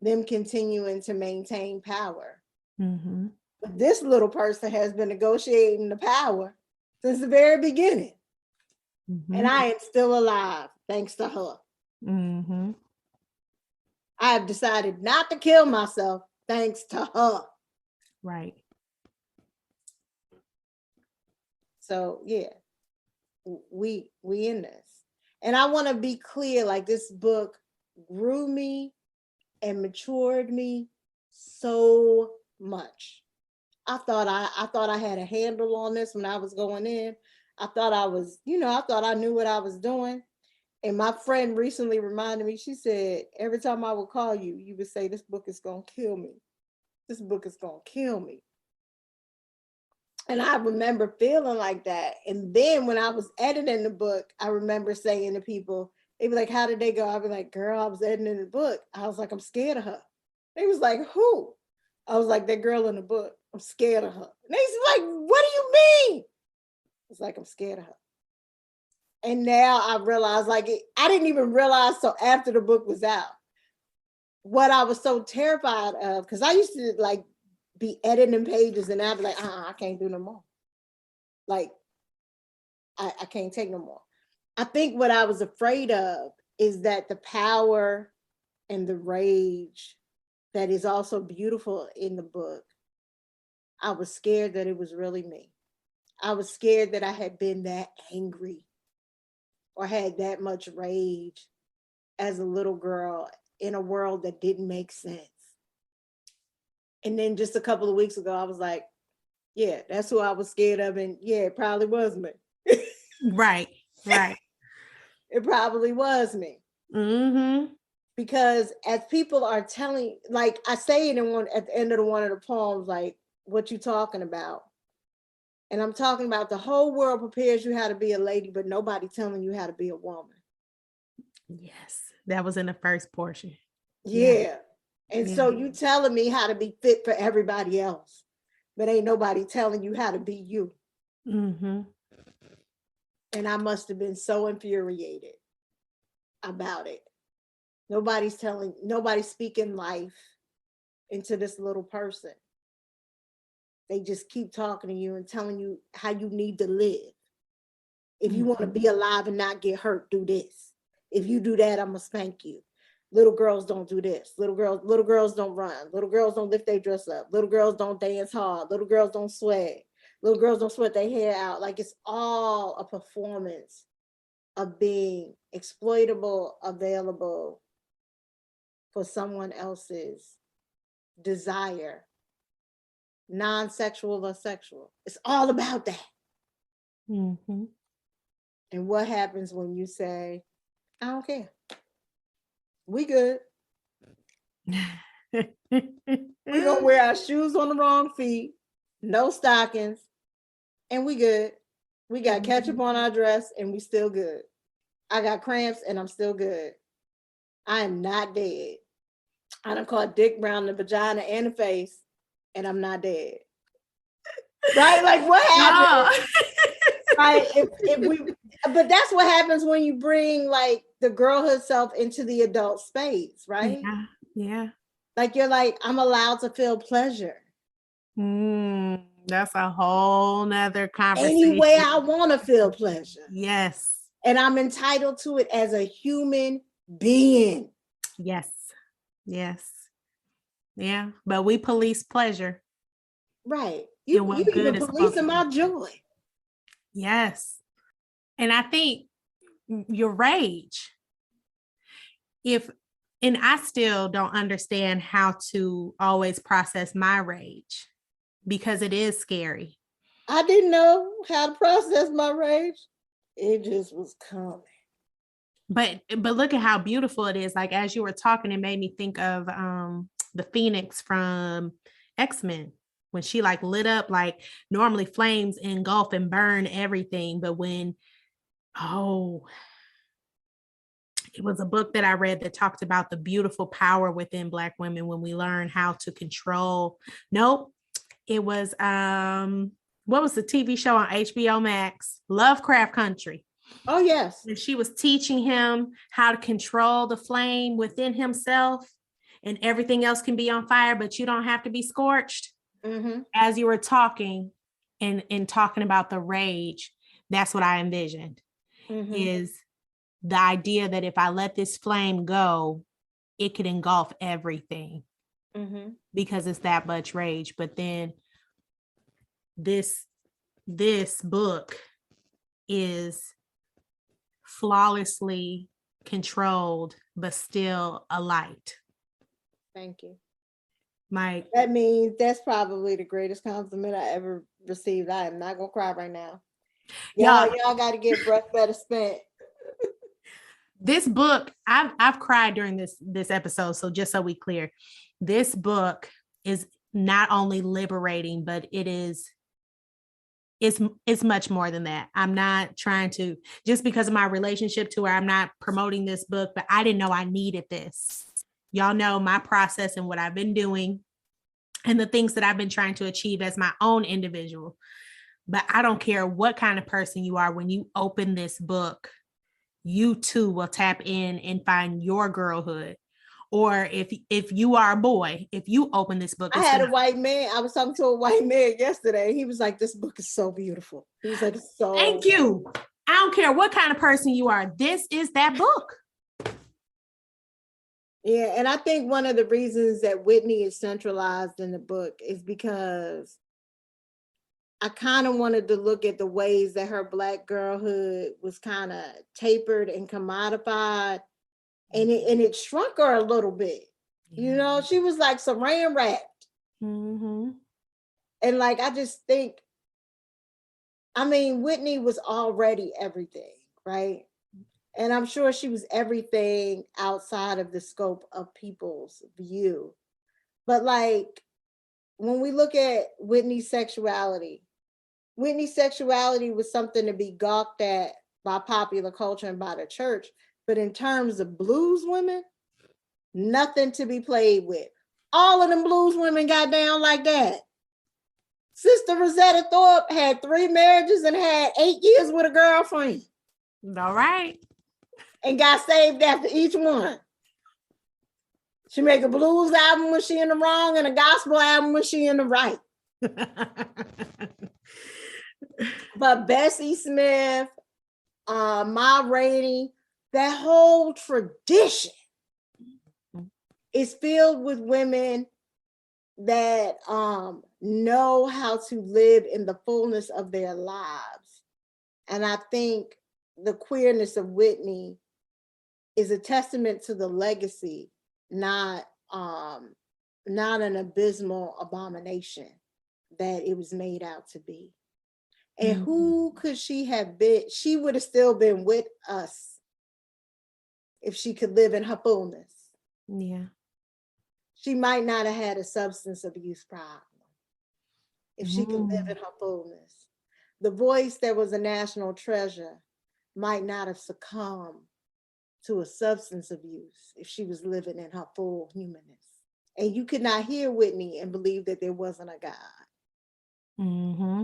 them continuing to maintain power. Mm-hmm. But this little person has been negotiating the power since the very beginning. Mm-hmm. And I am still alive thanks to her. Mm-hmm. I have decided not to kill myself thanks to her. Right. So yeah, we in this. And I want to be clear, like, this book grew me and matured me so much. I thought I had a handle on this when I was going in. I thought I was, I thought I knew what I was doing. And my friend recently reminded me, she said, every time I would call you, you would say, this book is going to kill me. This book is going to kill me. And I remember feeling like that. And then when I was editing the book, I remember saying to people, they'd be like, how did they go? I'd be like, girl, I was editing the book. I was like, I'm scared of her. They was like, who? I was like, that girl in the book. I'm scared of her. And they was like, what do you mean? It's like, I'm scared of her. And now I realize, like, I didn't even realize till after the book was out what I was so terrified of, because I used to, like, be editing pages and I'd be like, I can't do no more. Like, I can't take no more. I think what I was afraid of is that the power and the rage that is also beautiful in the book, I was scared that it was really me. I was scared that I had been that angry or had that much rage as a little girl in a world that didn't make sense. And then just a couple of weeks ago, I was like, yeah, that's who I was scared of. And yeah, it probably was me. Right. It probably was me. Mm-hmm. Because as people are telling, like I say it at the end of one of the poems, like, what you talking about? And I'm talking about the whole world prepares you how to be a lady, but nobody telling you how to be a woman. Yes. That was in the first portion. Yeah. And so you telling me how to be fit for everybody else, but ain't nobody telling you how to be you. Mm-hmm. And I must have been so infuriated about it. Nobody's speaking life into this little person. They just keep talking to you and telling you how you need to live. If you want to be alive and not get hurt, do this. If you do that, I'm gonna spank you. Little girls don't do this. Little girls don't run. Little girls don't lift their dress up. Little girls don't dance hard. Little girls don't sweat. Little girls don't sweat their hair out. Like, it's all a performance of being exploitable, available for someone else's desire, non-sexual or sexual. It's all about that. Mm-hmm. And what happens when you say, I don't care. We good. We're gonna wear our shoes on the wrong feet, no stockings, and we good. We got ketchup on our dress and we still good. I got cramps and I'm still good. I am not dead. I done caught dick around the vagina and the face, and I'm not dead. Right? Like, what happened? Right? But that's what happens when you bring like the girlhood self into the adult space, right? Yeah. Like, you're like, I'm allowed to feel pleasure. That's a whole nother conversation. Any way I want to feel pleasure. Yes. And I'm entitled to it as a human being. Yes. Yeah. But we police pleasure. Right. You even policing my joy. Yes. And I think your rage, and I still don't understand how to always process my rage because it is scary. I didn't know how to process my rage. It just was coming. But look at how beautiful it is. Like, as you were talking, it made me think of the Phoenix from X-Men, when she like lit up. Like, normally flames engulf and burn everything, but when it was a book that I read that talked about the beautiful power within Black women when we learn how to control. Nope. It was what was the TV show on HBO Max? Lovecraft Country. Oh, yes. And she was teaching him how to control the flame within himself, and everything else can be on fire, but you don't have to be scorched. Mm-hmm. As you were talking and talking about the rage, that's what I envisioned, is the idea that if I let this flame go, it could engulf everything because it's that much rage. But then this book is flawlessly controlled, but still a light. Thank you. Mike. That means that's probably the greatest compliment I ever received. I am not gonna cry right now. Y'all got to get breath better spent. This book, I've cried during this episode. So just so we clear, this book is not only liberating, but it's much more than that. I'm not trying to, just because of my relationship to her, I'm not promoting this book, but I didn't know I needed this. Y'all know my process and what I've been doing and the things that I've been trying to achieve as my own individual. But I don't care what kind of person you are. When you open this book, you too will tap in and find your girlhood. Or if you are a boy, if you open this book. I had a white man. I was talking to a white man yesterday. He was like, this book is so beautiful. He was like, so. Thank you. I don't care what kind of person you are. This is that book. Yeah. And I think one of the reasons that Whitney is centralized in the book is because I kind of wanted to look at the ways that her Black girlhood was kind of tapered and commodified. And it shrunk her a little bit. Yeah. You know, she was like saran wrapped. And like, I just think, I mean, Whitney was already everything, right? And I'm sure she was everything outside of the scope of people's view. But like, when we look at Whitney's sexuality was something to be gawked at by popular culture and by the church. But in terms of blues women, nothing to be played with. All of them blues women got down like that. Sister Rosetta Thorpe had 3 marriages and had 8 years with a girlfriend. All right. And got saved after each one. She make a blues album when she in the wrong and a gospel album when she in the right. But Bessie Smith, Ma Rainey, that whole tradition is filled with women that know how to live in the fullness of their lives. And I think the queerness of Whitney is a testament to the legacy, not an abysmal abomination that it was made out to be. And who could she have been? She would have still been with us if she could live in her fullness. Yeah. She might not have had a substance abuse problem if she could live in her fullness. The voice that was a national treasure might not have succumbed to a substance abuse if she was living in her full humanness. And you could not hear Whitney and believe that there wasn't a God. Mm-hmm.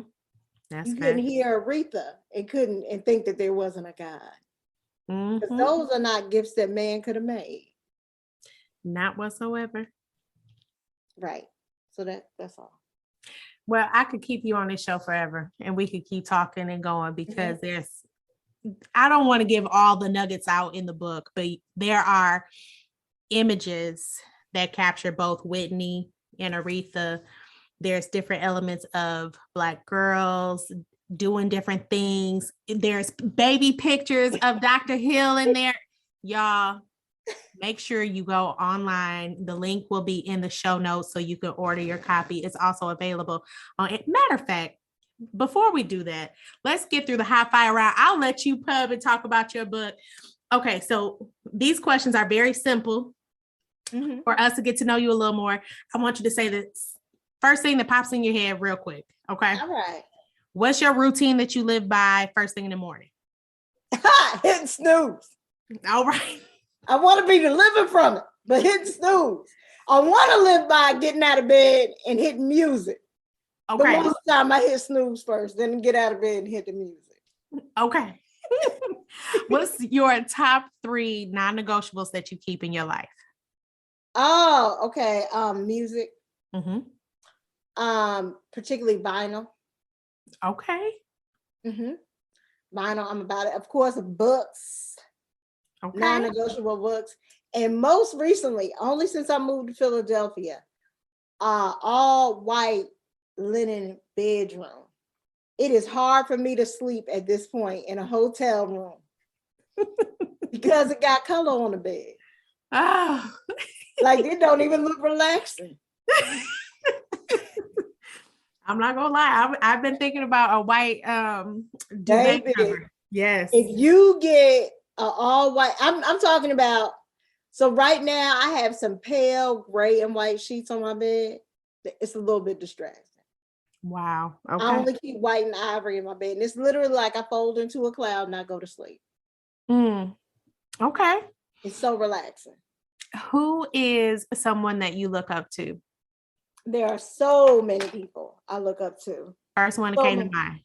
That's you couldn't hear Aretha and think that there wasn't a God. Because those are not gifts that man could have made. Not whatsoever. Right. So that's all. Well, I could keep you on this show forever and we could keep talking and going because I don't want to give all the nuggets out in the book, but there are images that capture both Whitney and Aretha. There's different elements of Black girls doing different things. There's baby pictures of Dr. Hill in there. Y'all, make sure you go online. The link will be in the show notes so you can order your copy. It's also available on matter of fact, before we do that, let's get through the high fire round. I'll let you pub and talk about your book. Okay, so these questions are very simple for us to get to know you a little more. I want you to say the first thing that pops in your head real quick. Okay. All right. What's your routine that you live by first thing in the morning? Hitting snooze. All right. I want to be delivered from it, but hitting snooze. I want to live by getting out of bed and hitting music. Okay. But most of the time I hit snooze first, then get out of bed and hit the music. Okay. What's your top 3 non-negotiables that you keep in your life? Oh, okay. Music. Particularly vinyl. Okay. Vinyl, I'm about it. Of course, books. Okay. Non-negotiable books. And most recently, only since I moved to Philadelphia, all white linen bedroom. It is hard for me to sleep at this point in a hotel room because it got color on the bed. Oh. Like it don't even look relaxing. I'm not gonna lie. I've been thinking about a white duvet cover. Yes. If you get all white, I'm talking about. So right now I have some pale gray and white sheets on my bed. It's a little bit distracting. Wow. Okay. I only keep white and ivory in my bed, and it's literally like I fold into a cloud and I go to sleep. Okay. It's so relaxing. Who is someone that you look up to? There are so many people I look up to. First one that came to mind.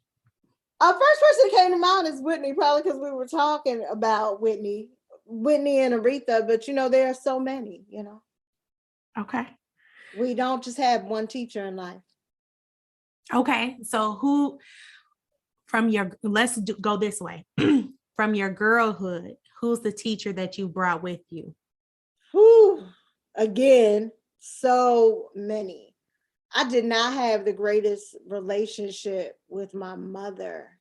First person that came to mind is Whitney, probably because we were talking about Whitney and Aretha, but there are so many, Okay. We don't just have one teacher in life. Okay. So who let's go this way. From your girlhood, who's the teacher that you brought with you? Who? Again, so many. I did not have the greatest relationship with my mother,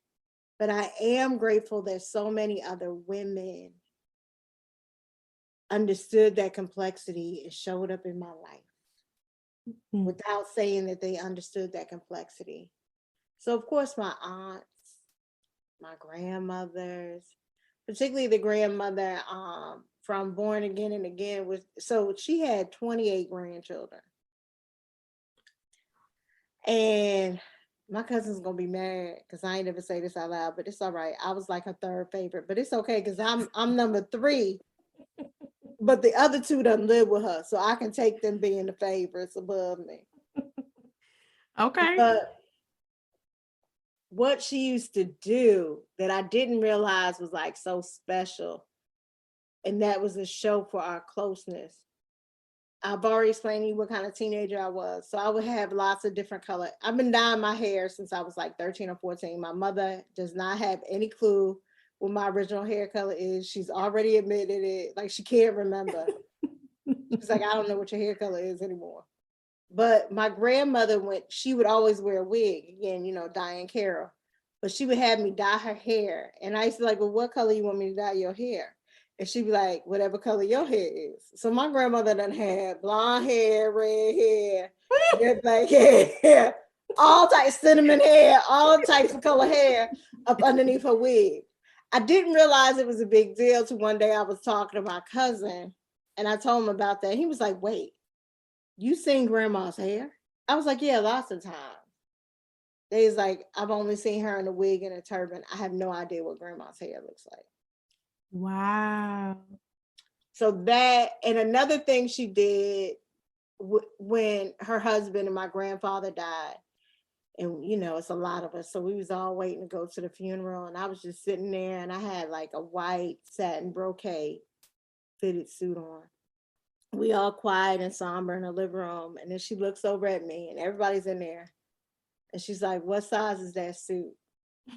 but I am grateful that so many other women understood that complexity and showed up in my life without saying that they understood that complexity. So of course my aunts, my grandmothers, particularly the grandmother from Born Again and Again, so she had 28 grandchildren. And my cousin's gonna be mad because I ain't never say this out loud, but it's all right. I was like her third favorite, but it's okay because I'm number 3. But the other 2 doesn't live with her, so I can take them being the favorites above me. Okay. But what she used to do that I didn't realize was like so special, and that was a show for our closeness. I've already explained to you what kind of teenager I was. So I would have lots of different color. I've been dyeing my hair since I was like 13 or 14. My mother does not have any clue what my original hair color is. She's already admitted it. Like she can't remember. She's like, I don't know what your hair color is anymore. But my grandmother she would always wear a wig. Again, you know, Diane Carroll. But she would have me dye her hair. And I used to be like, well, what color you want me to dye your hair? And she'd be like, whatever color your hair is. So my grandmother done had blonde hair, red hair, red black hair, all types, cinnamon hair, all types of color hair up underneath her wig. I didn't realize it was a big deal till one day I was talking to my cousin and I told him about that. He was like, wait, you seen grandma's hair? I was like, yeah, lots of times. He's like, I've only seen her in a wig and a turban. I have no idea what grandma's hair looks like. Wow. So that, and another thing she did when her husband and my grandfather died, and you know, it's a lot of us. So we was all waiting to go to the funeral and I was just sitting there and I had like a white satin brocade fitted suit on. We all quiet and somber in the living room. And then she looks over at me and everybody's in there. And she's like, what size is that suit?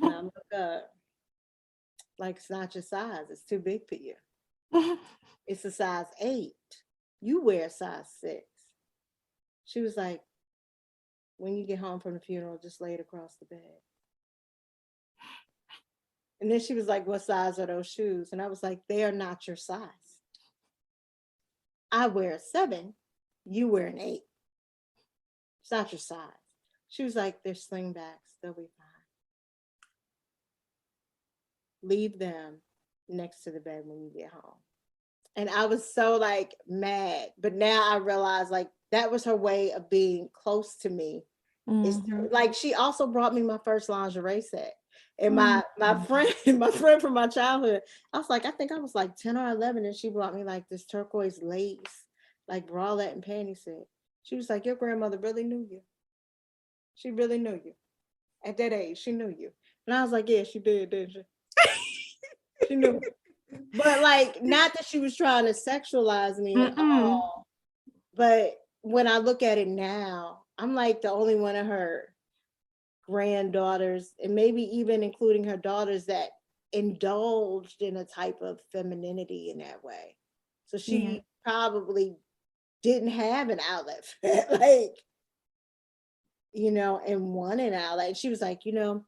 And I look up. Like, it's not your size. It's too big for you. It's a size 8. You wear a size 6. She was like, when you get home from the funeral, just lay it across the bed. And then she was like, what size are those shoes? And I was like, they are not your size. I wear a 7. You wear an 8. It's not your size. She was like, they're slingbacks. They'll be fine. Leave them next to the bed when you get home. And I was so like mad, but now I realize like that was her way of being close to me. Mm-hmm. Like she also brought me my first lingerie set. And my friend from my childhood, I was like, I think I was like 10 or 11, and she brought me like this turquoise lace, like bralette and panty set. She was like, your grandmother really knew you. She really knew you. At that age, she knew you. And I was like, yeah, she did, didn't she? She knew. But like, not that she was trying to sexualize me at all. But when I look at it now, I'm like the only one of her granddaughters, and maybe even including her daughters, that indulged in a type of femininity in that way. So she probably didn't have an outlet for that, like, you know, and wanted an outlet. And she was like, you know,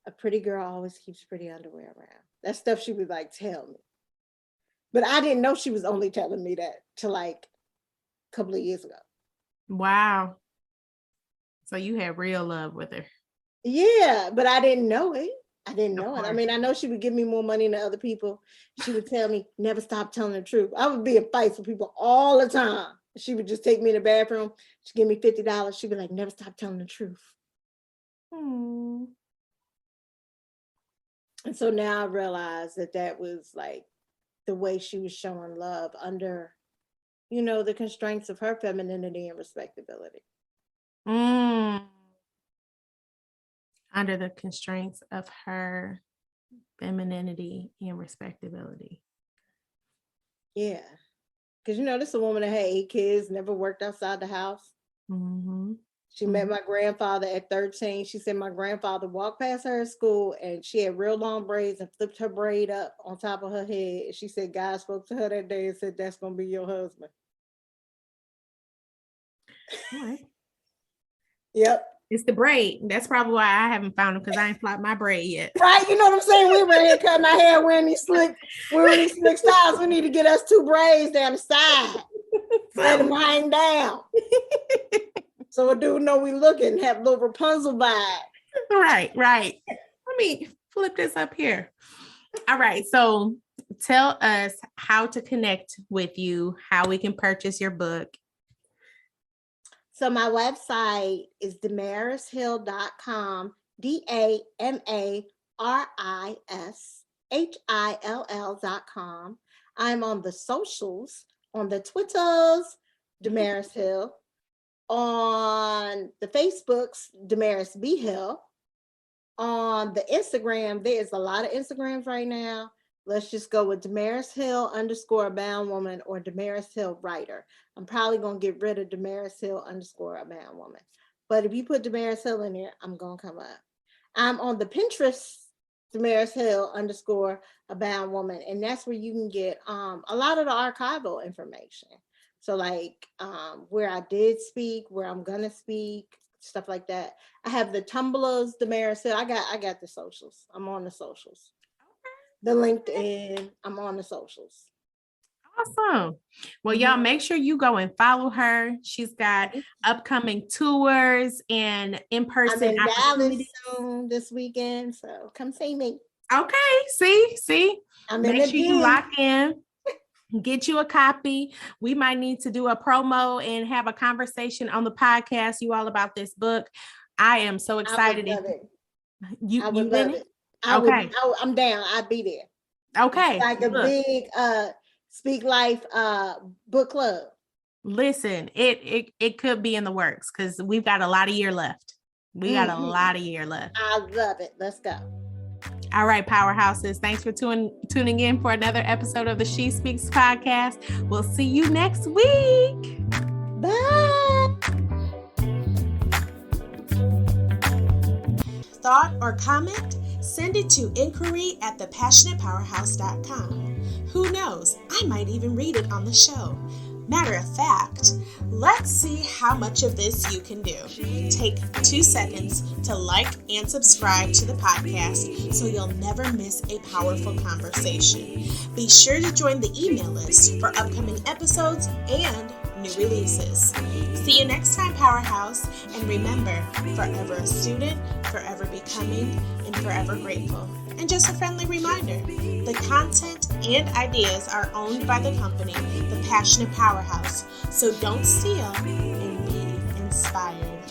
a pretty girl always keeps pretty underwear around. That stuff she would like tell me. But I didn't know she was only telling me that till like a couple of years ago. Wow. So you had real love with her. Yeah, but I didn't know it. I didn't know it. I mean, I know she would give me more money than other people. She would tell me, never stop telling the truth. I would be in fights with people all the time. She would just take me in the bathroom. She'd give me $50. She'd be like, never stop telling the truth. And so now I realize that that was like the way she was showing love under, you know, the constraints of her femininity and respectability. Under the constraints of her femininity and respectability. Yeah. Because, you know, this is a woman that had 8 kids, never worked outside the house. She met my grandfather at 13. She said my grandfather walked past her at school and she had real long braids and flipped her braid up on top of her head. And she said God spoke to her that day and said, that's going to be your husband. What? Yep. It's the braid. That's probably why I haven't found him, because I ain't flopped my braid yet. Right? You know what I'm saying? We were here cutting our hair, wearing these slick styles. We need to get us 2 braids down the side. Let them hang down. So a dude know we looking, have a little Rapunzel vibe. Right. Let me flip this up here. All right. So tell us how to connect with you, how we can purchase your book. So my website is DaMarisHill.com, DaMarisHill.com. I'm on the socials, on the Twitters, DaMaris Hill. On the Facebooks, DaMaris B. Hill. On the Instagram, there's a lot of Instagrams right now, let's just go with DaMaris Hill _ a bound woman or DaMaris Hill writer. I'm probably going to get rid of DaMaris Hill _ a bound woman. But if you put DaMaris Hill in there, I'm going to come up. I'm on the Pinterest, DaMaris Hill _ a bound woman. And that's where you can get a lot of the archival information. So like where I did speak, where I'm going to speak, stuff like that. I have the Tumblrs, DaMaris Hill. I got the socials. I'm on the socials. The LinkedIn, I'm on the socials. Awesome. Well, y'all make sure you go and follow her. She's got upcoming tours and in-person I'm in opportunities. Dallas soon this weekend, so come see me. Okay, see. I'm Make in sure you lock in. Get you a copy. We might need to do a promo and have a conversation on the podcast, you all, about this book. I am so excited. I would love it. You love it. I'm down. I'd be there. Okay. It's like a big Speak Life book club. Listen, it could be in the works because we've got a lot of year left. I love it. Let's go. All right, powerhouses. Thanks for tuning in for another episode of the She Speaks podcast. We'll see you next week. Bye. Thought or comment? Send it to inquiry@thepassionatepowerhouse.com. Who knows? I might even read it on the show. Matter of fact, let's see how much of this you can do. Take 2 seconds to like and subscribe to the podcast so you'll never miss a powerful conversation. Be sure to join the email list for upcoming episodes and new releases. See you next time, Powerhouse. And remember, forever a student, forever becoming, and forever grateful. And just a friendly reminder, the content and ideas are owned by the company, The Passionate Powerhouse. So don't steal and be inspired.